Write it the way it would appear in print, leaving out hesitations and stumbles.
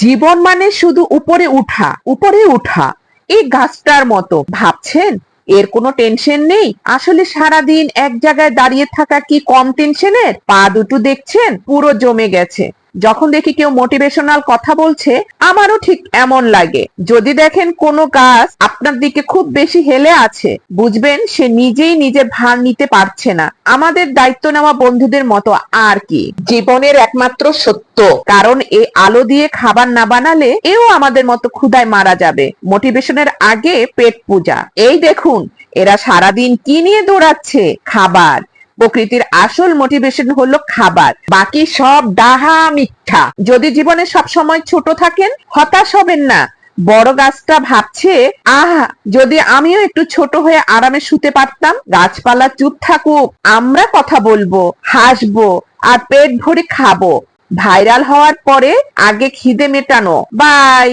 জীবন মানে শুধু উপরে উঠা উপরে উঠা। এই গাছটার মতো ভাবছেন এর কোনো টেনশন নেই, আসলে সারাদিন এক জায়গায় দাঁড়িয়ে থাকা কি কম টেনশনের? পা দুটো দেখছেন পুরো জমে গেছে। যখন দেখি কেউ মোটিভেশনাল কথা বলছে আমারও ঠিক এমন লাগে। যদি দেখেন কোনো গাছ আপনার দিকে খুব বেশি হেলে আছে, বুঝবেন সে নিজেই নিজের ভার নিতে পারছে না। আমাদের দায়িত্ব নেওয়া বন্ধুদের মতো আর কি, জীবনের একমাত্র সত্য। কারণ এই আলো দিয়ে খাবার না বানালে এও আমাদের মতো ক্ষুধায় মারা যাবে। মোটিভেশনের আগে পেট পূজা। এই দেখুন এরা সারাদিন কি নিয়ে দৌড়াচ্ছে? খাবার। প্রকৃতির আসল মোটিভেশন হলো খাবার, বাকি সব ডাহা মিথ্যা। যদি জীবনে সব সময় ছোট থাকেন হতাশ হবেন না। বড় গাছটা ভাবছে, আহা যদি আমিও একটু ছোট হয়ে আরামে শুতে পারতাম। গাছপালা চুপ থাকুক, আমরা কথা বলবো, হাসবো আর পেট ভরে খাবো। ভাইরাল হওয়ার পরে আগে খিদে মেটানো। বাই।